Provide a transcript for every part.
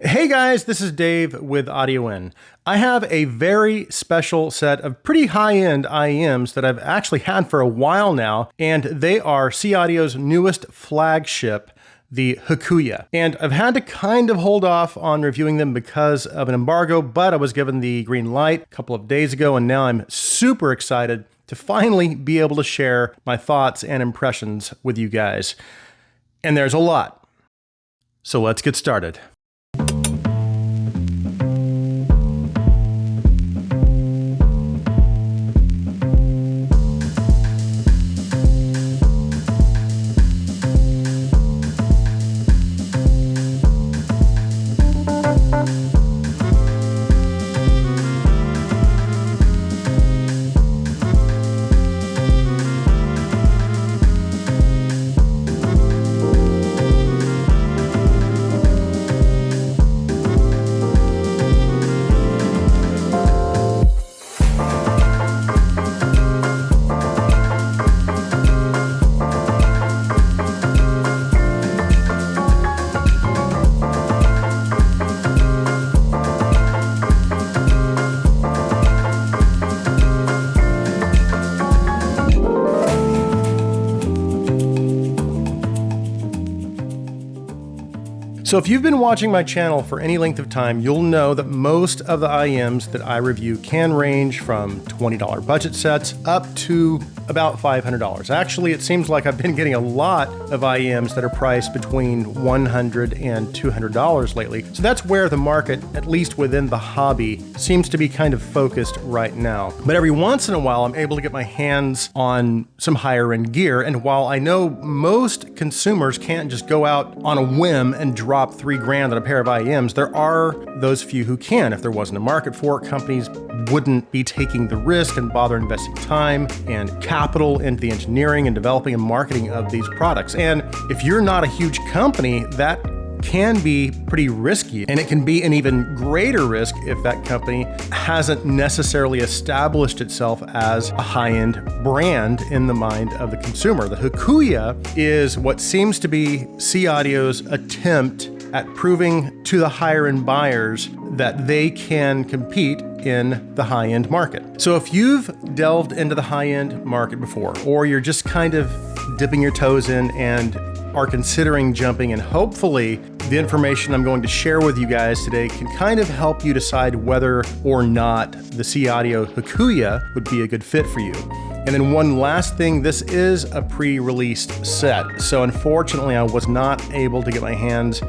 Hey guys, this is Dave with AudioN. I have a very special set of pretty high-end IEMs that I've actually had for a while now, and they are SeeAudio's newest flagship, the Hakuya. And I've had to kind of hold off on reviewing them because of an embargo, but I was given the green light a couple of days ago, and now I'm super excited to finally be able to share my thoughts and impressions with you guys. And there's a lot. So let's get started. So if you've been watching my channel for any length of time, you'll know that most of the IEMs that I review can range from $20 budget sets up to about $500. Actually, it seems like I've been getting a lot of IEMs that are priced between $100 and $200 lately. So that's where the market, at least within the hobby, seems to be kind of focused right now. But every once in a while, I'm able to get my hands on some higher end gear. And while I know most consumers can't just go out on a whim and drop $3,000 on a pair of IEMs, there are those few who can. If there wasn't a market for it, companies wouldn't be taking the risk and bother investing time and capital into the engineering and developing and marketing of these products. And if you're not a huge company, that can be pretty risky, and it can be an even greater risk if that company hasn't necessarily established itself as a high-end brand in the mind of the consumer. The Hakuya is what seems to be SeeAudio's attempt at proving to the higher-end buyers that they can compete in the high-end market. So if you've delved into the high-end market before, or you're just kind of dipping your toes in and are considering jumping, and hopefully the information I'm going to share with you guys today can kind of help you decide whether or not the SeeAudio Hakuya would be a good fit for you. And then one last thing, this is a pre-released set. So unfortunately, I was not able to get my hands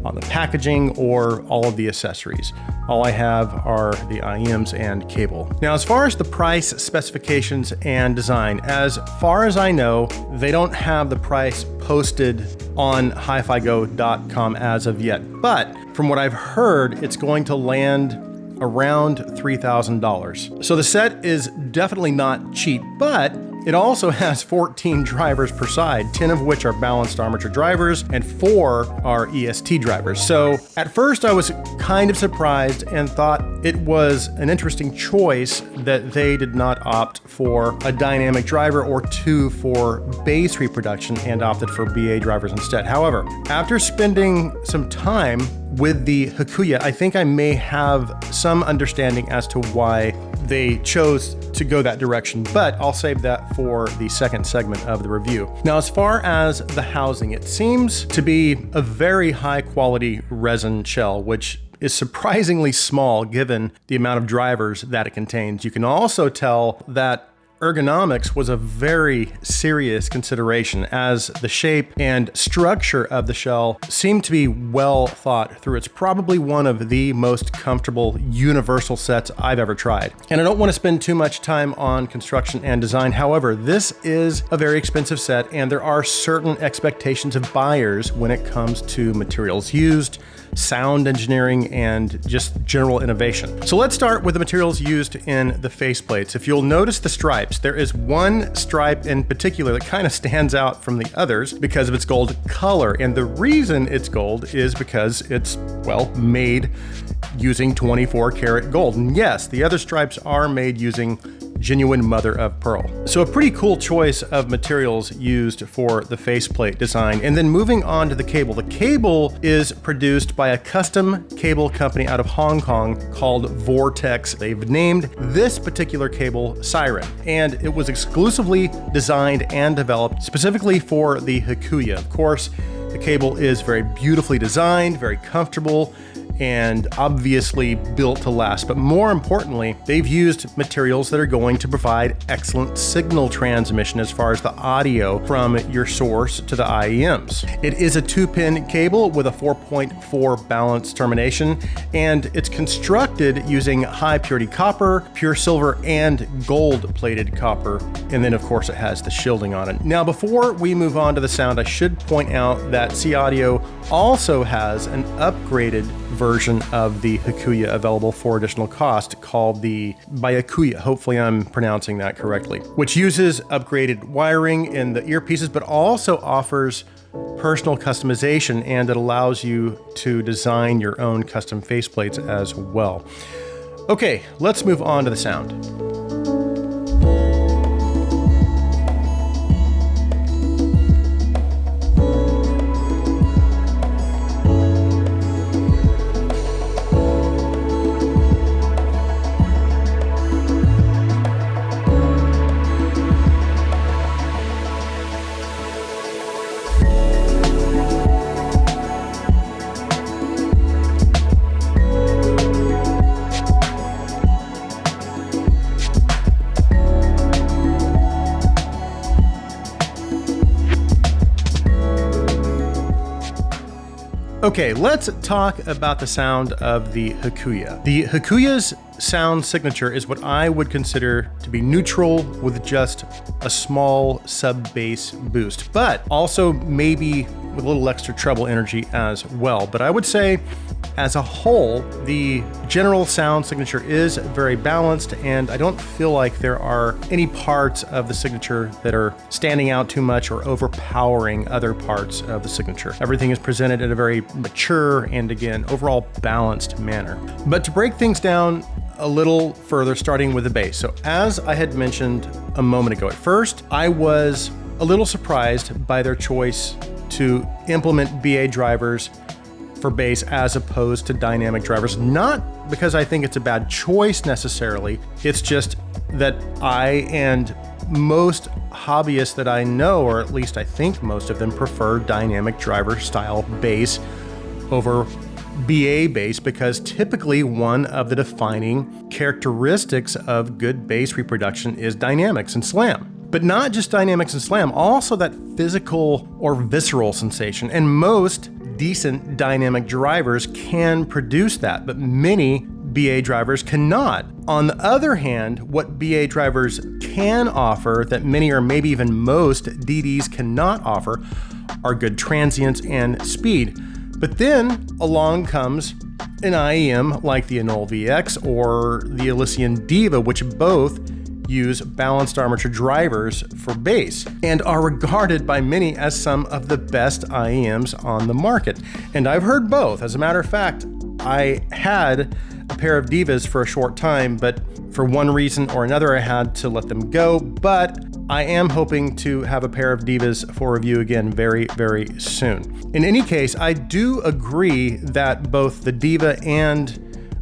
on the packaging or all of the accessories. All I have are the IEMs and cable. Now, as far as the price, specifications, and design, as far as I know, they don't have the price posted on hifigo.com as of yet. But from what I've heard, it's going to land around $3,000. So the set is definitely not cheap, but it also has 14 drivers per side, 10 of which are balanced armature drivers and 4 are EST drivers. So at first I was kind of surprised and thought it was an interesting choice that they did not opt for a dynamic driver or 2 for bass reproduction and opted for BA drivers instead. However, after spending some time with the Hakuya, I think I may have some understanding as to why they chose to go that direction, but I'll save that for the second segment of the review. Now, as far as the housing, it seems to be a very high quality resin shell, which is surprisingly small given the amount of drivers that it contains. You can also tell that ergonomics was a very serious consideration, as the shape and structure of the shell seemed to be well thought through. It's probably one of the most comfortable universal sets I've ever tried. And I don't want to spend too much time on construction and design. However, this is a very expensive set, and there are certain expectations of buyers when it comes to materials used, sound engineering, and just general innovation. So let's start with the materials used in the faceplates. If you'll notice the stripes, there is one stripe in particular that kind of stands out from the others because of its gold color. And the reason it's gold is because it's, well, made using 24 karat gold. And yes, the other stripes are made using genuine mother of pearl. So a pretty cool choice of materials used for the faceplate design. And then moving on to the cable. The cable is produced by a custom cable company out of Hong Kong called Vortex. They've named this particular cable Siren, and it was exclusively designed and developed specifically for the Hakuya. Of course, the cable is very beautifully designed, very comfortable, and obviously built to last. But more importantly, they've used materials that are going to provide excellent signal transmission as far as the audio from your source to the IEMs. It is a 2-pin cable with a 4.4 balance termination, and it's constructed using high purity copper, pure silver, and gold plated copper. And then of course it has the shielding on it. Now, before we move on to the sound, I should point out that SeeAudio also has an upgraded version of the Hakuya available for additional cost called the Hakuya. Hopefully I'm pronouncing that correctly, which uses upgraded wiring in the earpieces, but also offers personal customization, and it allows you to design your own custom faceplates as well. Okay, let's move on to the sound. Okay, let's talk about the sound of the Hakuya. The Hakuya's sound signature is what I would consider to be neutral with just a small sub-bass boost, but also maybe with a little extra treble energy as well. But I would say as a whole, the general sound signature is very balanced, and I don't feel like there are any parts of the signature that are standing out too much or overpowering other parts of the signature. Everything is presented in a very mature and, again, overall balanced manner. But to break things down a little further, starting with the bass. So as I had mentioned a moment ago, at first, I was a little surprised by their choice to implement BA drivers for bass as opposed to dynamic drivers. Not because I think it's a bad choice necessarily, it's just that I and most hobbyists that I know, or at least I think most of them, prefer dynamic driver style bass over BA bass, because typically one of the defining characteristics of good bass reproduction is dynamics and slam. But not just dynamics and slam, also that physical or visceral sensation. And most decent dynamic drivers can produce that, but many BA drivers cannot. On the other hand, what BA drivers can offer that many or maybe even most DDs cannot offer are good transients and speed. But then along comes an IEM like the Anole VX or the Elysian Diva, which both use balanced armature drivers for bass and are regarded by many as some of the best IEMs on the market. And I've heard both. As a matter of fact, I had a pair of Divas for a short time, but for one reason or another, I had to let them go. But I am hoping to have a pair of Divas for review again very, very soon. In any case, I do agree that both the Diva and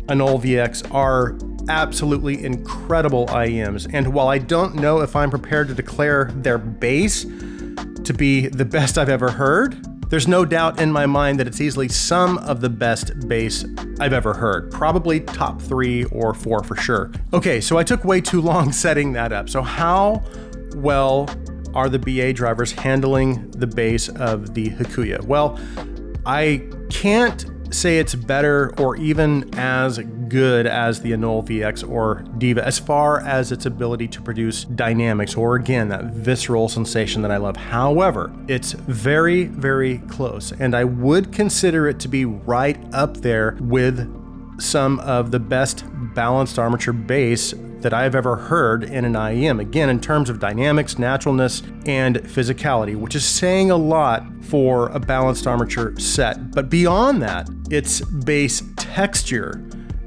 Anole VX are absolutely incredible IEMs. And while I don't know if I'm prepared to declare their bass to be the best I've ever heard, there's no doubt in my mind that it's easily some of the best bass I've ever heard. Probably top 3 or 4 for sure. Okay, so I took way too long setting that up. So how well are the BA drivers handling the bass of the Hakuya? Well, I can't say it's better or even as good as the Anole VX or Diva as far as its ability to produce dynamics, or again, that visceral sensation that I love. However, it's very, very close, and I would consider it to be right up there with some of the best balanced armature bass that I've ever heard in an IEM. Again, in terms of dynamics, naturalness, and physicality, which is saying a lot for a balanced armature set. But beyond that, its bass texture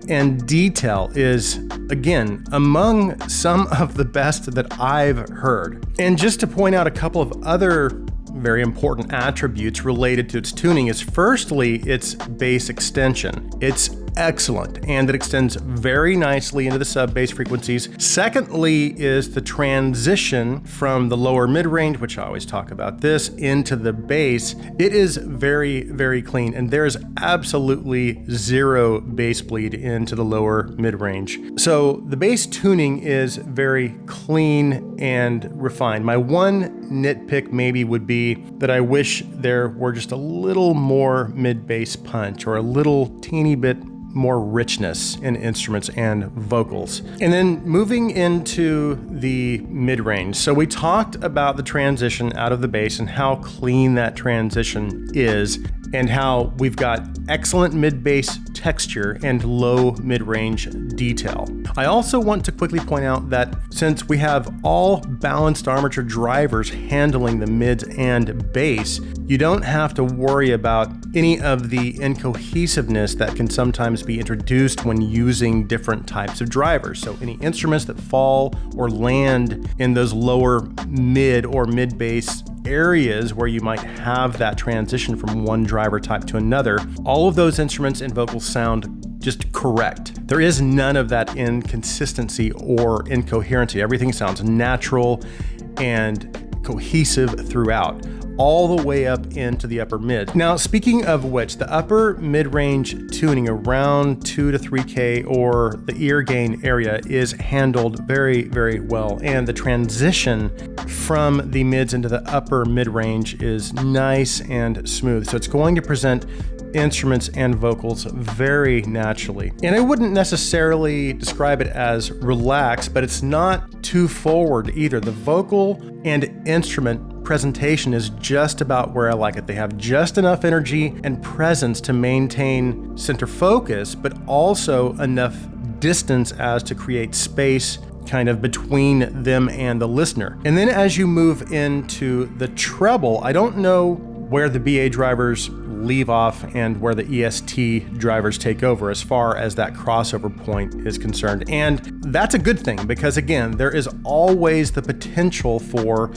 and detail is, again, among some of the best that I've heard. And just to point out a couple of other very important attributes related to its tuning is, firstly, its bass extension. It's excellent, and it extends very nicely into the sub-bass frequencies. Secondly is the transition from the lower mid-range, which I always talk about this, into the bass. It is very, very clean, and there's absolutely zero bass bleed into the lower mid-range. So the bass tuning is very clean and refined. My one nitpick maybe would be that I wish there were just a little more mid-bass punch, or a little teeny bit more richness in instruments and vocals. And then moving into the mid-range. So we talked about the transition out of the bass and how clean that transition is, and how we've got excellent mid-bass texture and low mid-range detail. I also want to quickly point out that since we have all balanced armature drivers handling the mids and bass, you don't have to worry about any of the incohesiveness that can sometimes be introduced when using different types of drivers. So any instruments that fall or land in those lower mid or mid-bass areas where you might have that transition from one driver type to another, all of those instruments and vocals sound just correct. There is none of that inconsistency or incoherency. Everything sounds natural and cohesive throughout, all the way up into the upper mid. Now, speaking of which, the upper mid-range tuning around 2 to 3K or the ear gain area is handled very, very well. And the transition from the mids into the upper mid-range is nice and smooth. So it's going to present instruments and vocals very naturally. And I wouldn't necessarily describe it as relaxed, but it's not too forward either. The vocal and instrument presentation is just about where I like it. They have just enough energy and presence to maintain center focus, but also enough distance as to create space kind of between them and the listener. And then as you move into the treble, I don't know where the BA drivers leave off and where the EST drivers take over as far as that crossover point is concerned. And that's a good thing, because again, there is always the potential for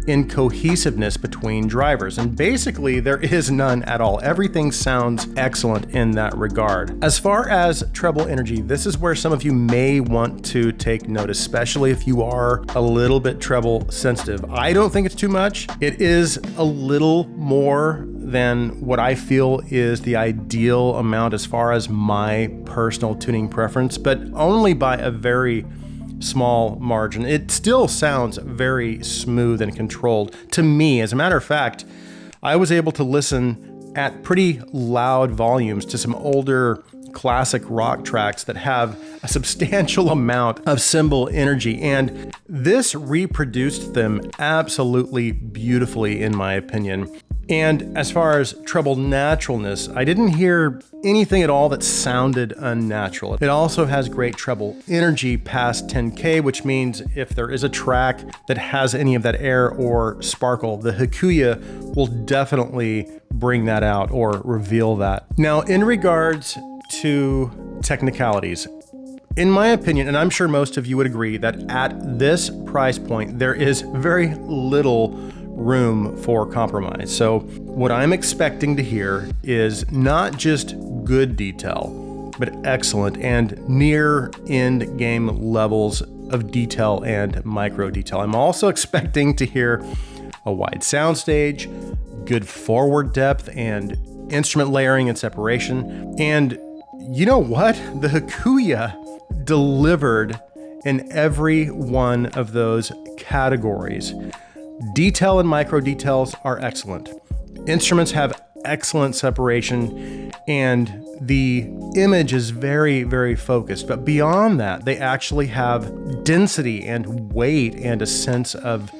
incohesiveness between drivers, and basically there is none at all. Everything sounds excellent in that regard. As far as treble energy, this is where some of you may want to take note, especially if you are a little bit treble sensitive. I don't think it's too much. It is a little more than what I feel is the ideal amount as far as my personal tuning preference, but only by a very small margin. It still sounds very smooth and controlled to me. As a matter of fact, I was able to listen at pretty loud volumes to some older classic rock tracks that have a substantial amount of cymbal energy, and this reproduced them absolutely beautifully in my opinion. And as far as treble naturalness, I didn't hear anything at all that sounded unnatural. It also has great treble energy past 10K, which means if there is a track that has any of that air or sparkle, the Hakuya will definitely bring that out or reveal that. Now, in regards to technicalities, in my opinion, and I'm sure most of you would agree, that at this price point, there is very little room for compromise. So what I'm expecting to hear is not just good detail, but excellent and near end game levels of detail and micro detail. I'm also expecting to hear a wide soundstage, good forward depth and instrument layering and separation. And you know what? The Hakuya delivered in every one of those categories. Detail and micro details are excellent. Instruments have excellent separation, and the image is very, very focused. But beyond that, they actually have density and weight and a sense of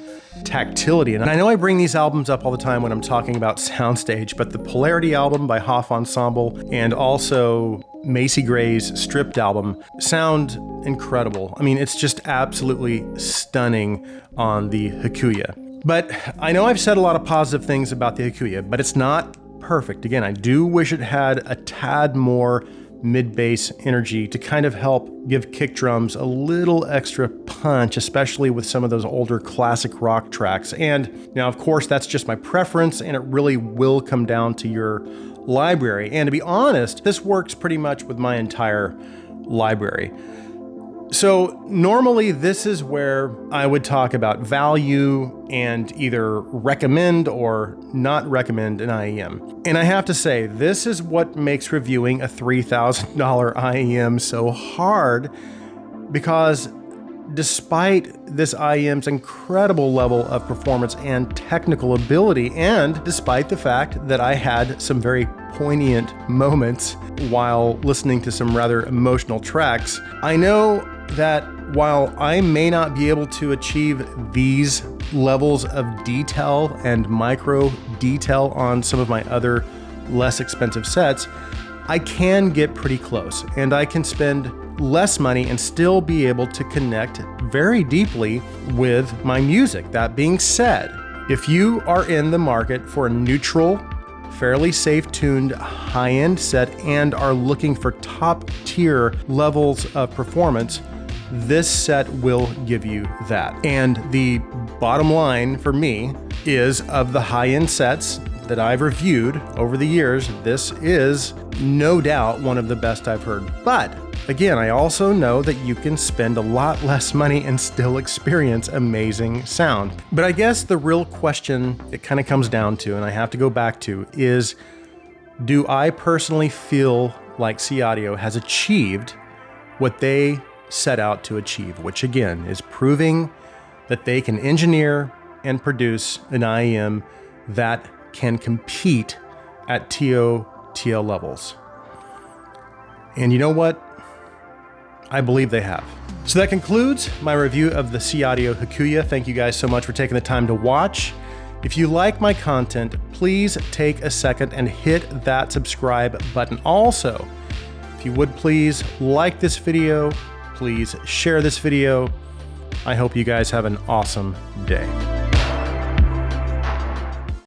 tactility. And I know I bring these albums up all the time when I'm talking about soundstage, but the Polarity album by Hoff Ensemble and also Macy Gray's Stripped album sound incredible. I mean, it's just absolutely stunning on the Hakuya. But I know I've said a lot of positive things about the Hakuya, but it's not perfect. Again, I do wish it had a tad more mid-bass energy to kind of help give kick drums a little extra punch, especially with some of those older classic rock tracks. And now, of course, that's just my preference, and it really will come down to your library. And to be honest, this works pretty much with my entire library. So normally this is where I would talk about value and either recommend or not recommend an IEM. And I have to say, this is what makes reviewing a $3,000 IEM so hard, because despite this IEM's incredible level of performance and technical ability, and despite the fact that I had some very poignant moments while listening to some rather emotional tracks, I know that while I may not be able to achieve these levels of detail and micro detail on some of my other less expensive sets, I can get pretty close, and I can spend less money and still be able to connect very deeply with my music. That being said, if you are in the market for a neutral, fairly safe tuned high-end set and are looking for top tier levels of performance, this set will give you that. And the bottom line for me is, of the high-end sets that I've reviewed over the years, this is no doubt one of the best I've heard. But again, I also know that you can spend a lot less money and still experience amazing sound. But I guess the real question it kind of comes down to, and I have to go back to, is do I personally feel like SeeAudio has achieved what they set out to achieve, which again is proving that they can engineer and produce an IEM that can compete at TO-TL levels. And you know what? I believe they have. So that concludes my review of the SeeAudio Hakuya. Thank you guys so much for taking the time to watch. If you like my content, please take a second and hit that subscribe button. Also, if you would please like this video, please share this video. I hope you guys have an awesome day.